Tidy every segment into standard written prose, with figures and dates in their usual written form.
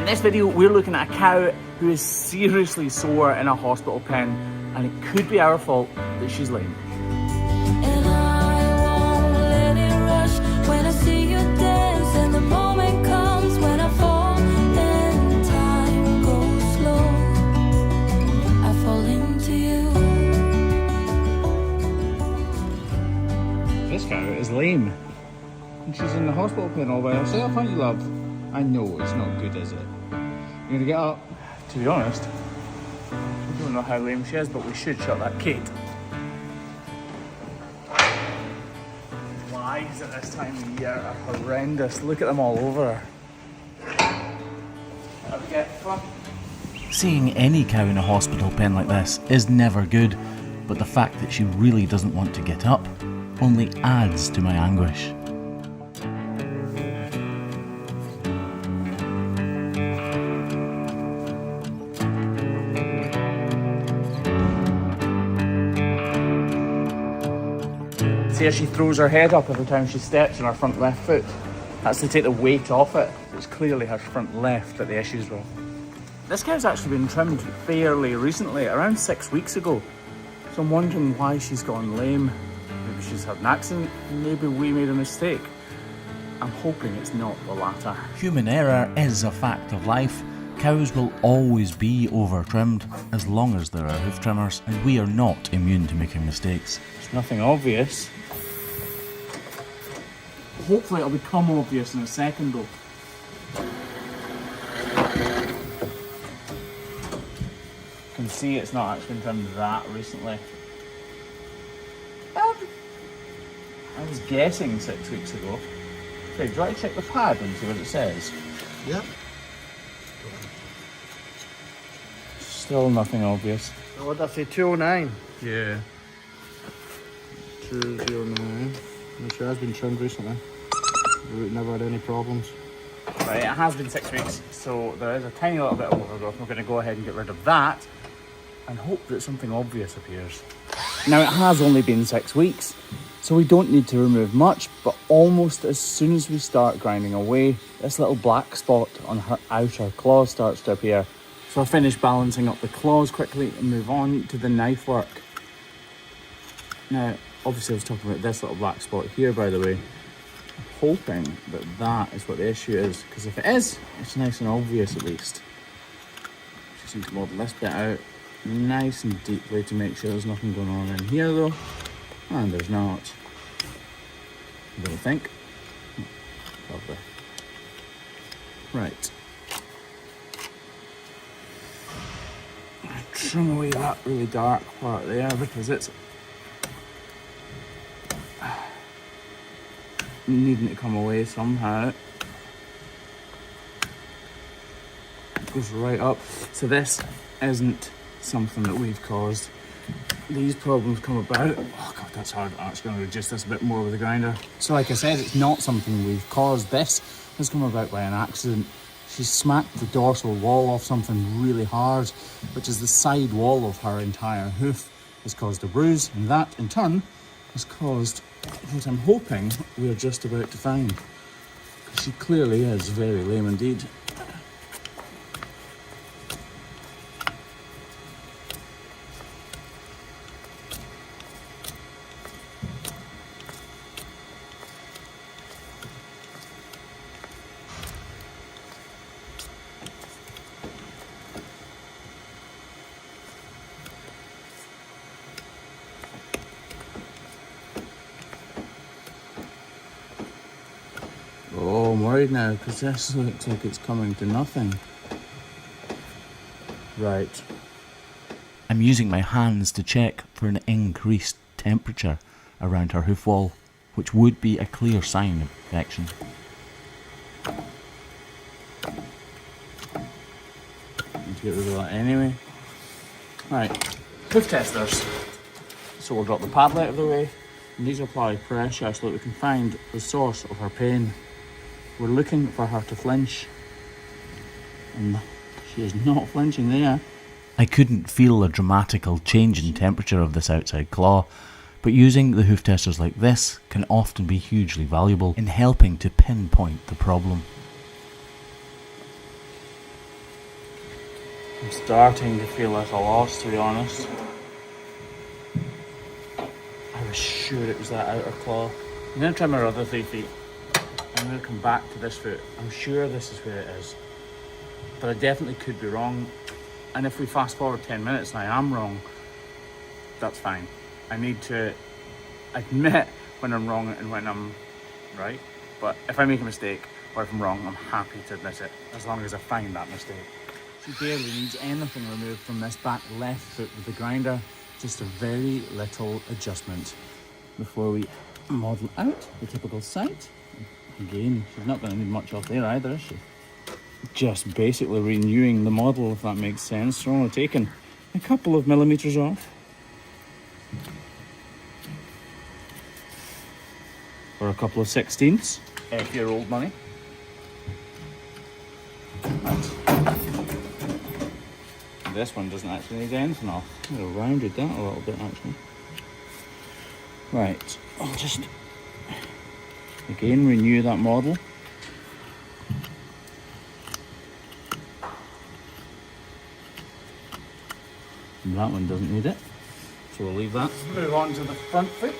In this video, we're looking at a cow who is seriously sore in a hospital pen, and it could be our fault that she's lame. And I won't let it rush when I see you dance, and the moment comes when I fall and time goes slow. I fall into you. This cow is lame, and she's in the hospital pen all by herself, aren't you, love? I know it's not good, is it? You're gonna get up. To be honest, I don't know how lame she is, but we should shut that gate. Flies at this time of year are horrendous. Look at them all over her. There we go. Come on. Seeing any cow in a hospital pen like this is never good, but the fact that she really doesn't want to get up only adds to my anguish. See how she throws her head up every time she steps on her front left foot? That's to take the weight off it. It's clearly her front left that the issue's with. This cow's actually been trimmed fairly recently, around 6 weeks ago. So I'm wondering why she's gone lame. Maybe she's had an accident, maybe we made a mistake. I'm hoping it's not the latter. Human error is a fact of life. Cows will always be over-trimmed as long as there are hoof trimmers, and we are not immune to making mistakes. There's nothing obvious. Hopefully it'll become obvious in a second though. You can see it's not actually been trimmed that recently. I was guessing 6 weeks ago. Okay, do you want to check the pad and see what it says? Yep. Still nothing obvious. What did I say, 209? Yeah. 209. She has been trimmed recently. We've never had any problems. Right, it has been 6 weeks, so there is a tiny little bit of overgrowth. We're going to go ahead and get rid of that and hope that something obvious appears. Now, it has only been 6 weeks, so we don't need to remove much, but almost as soon as we start grinding away, this little black spot on her outer claw starts to appear. So I'll finish balancing up the claws quickly and move on to the knife work. Now, obviously I was talking about this little black spot here, by the way. I'm hoping that that is what the issue is, because if it is, it's nice and obvious at least. Just need to model this bit out nice and deeply to make sure there's nothing going on in here though. And there's not. I don't think. Lovely. Right. Trim away that really dark part there because it's needing to come away somehow. It goes right up. So this isn't something that we've caused. These problems come about. Oh god, that's hard. I'm actually going to adjust this a bit more with the grinder. So like I said, it's not something we've caused. This has come about by an accident. She smacked the dorsal wall off something really hard, which is the side wall of her entire hoof, has caused a bruise, and that in turn has caused what I'm hoping we're just about to find. She clearly is very lame indeed. Oh, I'm worried now because this looks like it's coming to nothing. Right. I'm using my hands to check for an increased temperature around her hoof wall, which would be a clear sign of infection. Need to get rid of that anyway. Right, hoof testers. So we'll drop the paddle out of the way and these apply pressure so that we can find the source of her pain. We're looking for her to flinch, and she is not flinching there. I couldn't feel a dramatical change in temperature of this outside claw, but using the hoof testers like this can often be hugely valuable in helping to pinpoint the problem. I'm starting to feel like a loss, to be honest. I was sure it was that outer claw. I'm going to trim our other 3 feet. I'm going to come back to this foot. I'm sure this is where it is. But I definitely could be wrong. And if we fast forward 10 minutes and I am wrong, that's fine. I need to admit when I'm wrong and when I'm right. But if I make a mistake or if I'm wrong, I'm happy to admit it, as long as I find that mistake. She barely needs anything removed from this back left foot with the grinder. Just a very little adjustment before we model out the typical sight. Again, she's not going to need much off there either, is she? Just basically renewing the model, if that makes sense. We're only taking a couple of millimeters off. Or a couple of 16ths, if you're old money. Right. This one doesn't actually need anything off. I would have rounded that a little bit actually. Right, I'll just again renew that model. And that one doesn't need it, so we'll leave that. Move on to the front foot,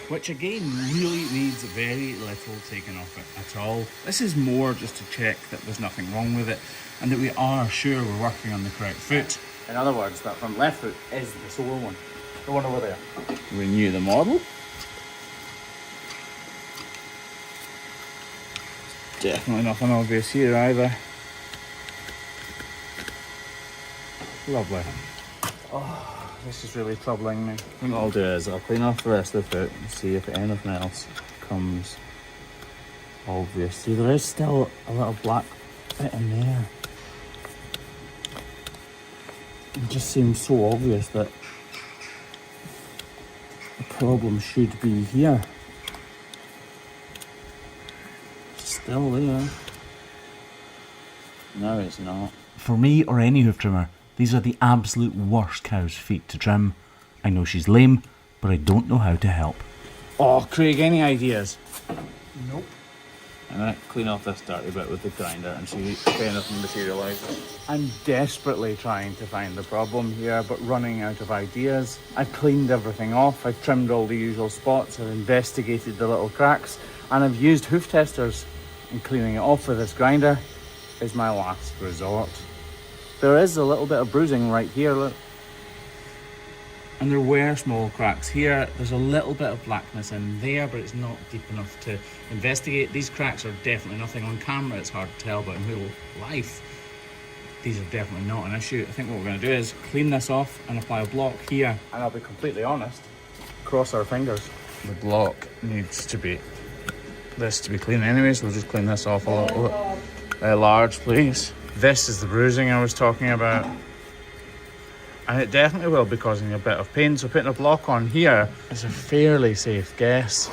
which again really needs very little taken off it at all. This is more just to check that there's nothing wrong with it and that we are sure we're working on the correct foot. In other words, that front left foot is the sore one, the one over there. Renew the model. Definitely nothing obvious here either. Lovely. Oh, this is really troubling me. I think what I'll do is I'll clean off the rest of the foot and see if anything else comes obvious. See, there is still a little black bit in there. It just seems so obvious that the problem should be here. Still there. No, it's not. For me or any hoof trimmer, these are the absolute worst cow's feet to trim. I know she's lame, but I don't know how to help. Oh, Craig, any ideas? Nope. I'm going to clean off this dirty bit with the grinder and see if anything materialises. I'm desperately trying to find the problem here, but running out of ideas. I've cleaned everything off, I've trimmed all the usual spots, I've investigated the little cracks, and I've used hoof testers. And cleaning it off with this grinder is my last resort. There is a little bit of bruising right here, look. And there were small cracks here. There's a little bit of blackness in there, but it's not deep enough to investigate. These cracks are definitely nothing on camera. It's hard to tell, but in real life, these are definitely not an issue. I think what we're going to do is clean this off and apply a block here. And I'll be completely honest, cross our fingers. The block needs to be this to be clean anyway, so we'll just clean this off a little. Large, please. This is the bruising I was talking about. And it definitely will be causing a bit of pain, so putting a block on here is a fairly safe guess.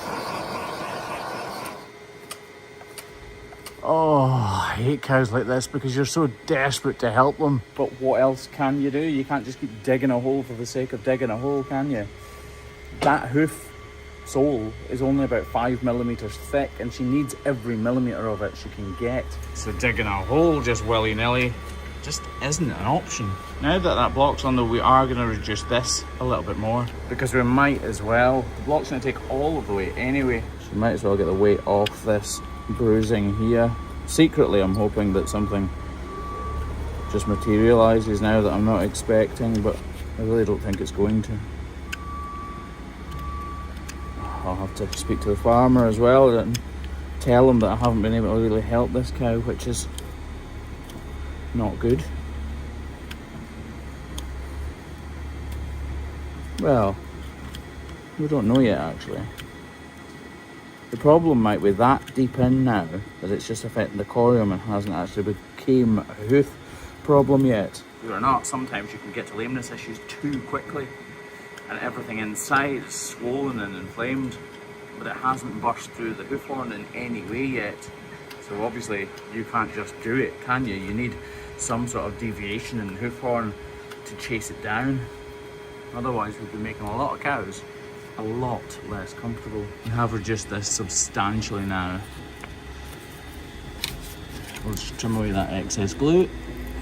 Oh, I hate cows like this because you're so desperate to help them. But what else can you do? You can't just keep digging a hole for the sake of digging a hole, can you? That hoof sole is only about 5 millimeters thick and she needs every millimeter of it she can get. So digging a hole just willy-nilly just isn't an option. Now that that block's on though, we are going to reduce this a little bit more because we might as well. The block's going to take all of the weight anyway, so we might as well get the weight off this bruising here. Secretly I'm hoping that something just materialises now that I'm not expecting, but I really don't think it's going to. I'll have to speak to the farmer as well and tell him that I haven't been able to really help this cow, which is not good. Well, we don't know yet actually. The problem might be that deep in now that it's just affecting the corium and hasn't actually become a hoof problem yet. Believe it or not, sometimes you can get to lameness issues too quickly and everything inside is swollen and inflamed, but it hasn't burst through the hoof horn in any way yet. So obviously you can't just do it, can you? You need some sort of deviation in the hoof horn to chase it down. Otherwise we'd be making a lot of cows a lot less comfortable. We have reduced this substantially now. We'll just trim away that excess glue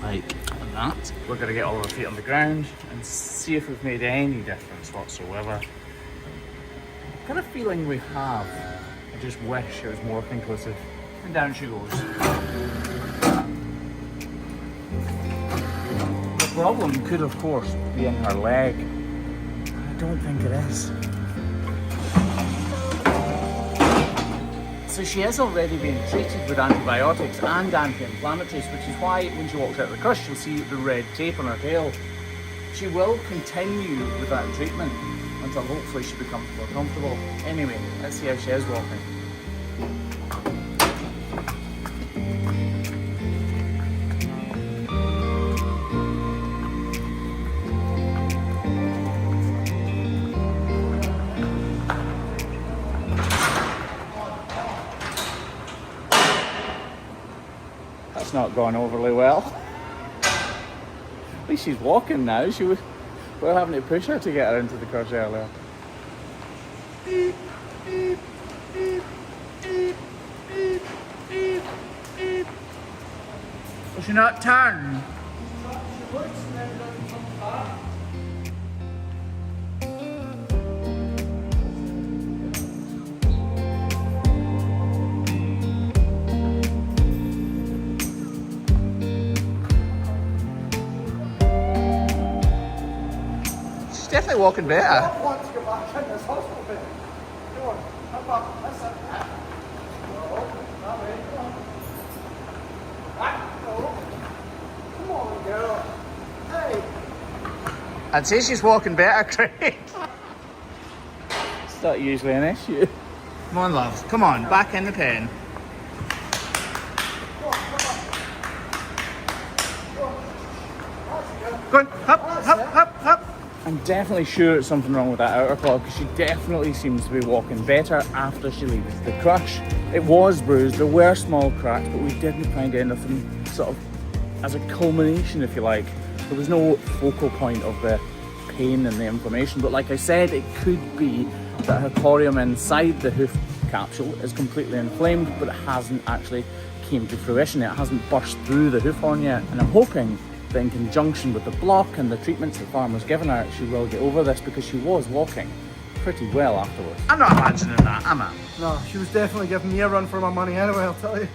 like that. We're going to get all our feet on the ground and see if we've made any difference whatsoever. I've got a feeling we have. I just wish it was more conclusive. And down she goes. The problem could, of course, be in her leg. I don't think it is. So she is already being treated with antibiotics and anti-inflammatories, which is why when she walks out of the crush, you'll see the red tape on her tail. She will continue with that treatment until hopefully she becomes more comfortable. Anyway, let's see how she is walking. That's not gone overly well. At least she's walking now. We were having to push her to get her into the crush earlier. Beep, beep, beep, beep, beep, beep, beep. Will she not turn? She looks and then doesn't come back. Definitely walking better. I want to go back in this hospital bed. Come on, come back. That's it. That way. Come on. Back. No. Come on, girl. Hey. I'd say she's walking better, Craig. It's not usually an issue. Come on, love. Come on, back in the pen. Go on, hop, hop, hop, hop. I'm definitely sure it's something wrong with that outer claw because she definitely seems to be walking better after she leaves the crush. It was bruised, there were small cracks, but we didn't find anything sort of as a culmination, if you like. There was no focal point of the pain and the inflammation, but like I said, it could be that her corium inside the hoof capsule is completely inflamed, but it hasn't actually came to fruition yet. It hasn't burst through the hoof horn yet, and I'm hoping that in conjunction with the block and the treatments that Farmer's given her, she will get over this because she was walking pretty well afterwards. I'm not imagining that, am I? No, she was definitely giving me a run for my money anyway, I'll tell you.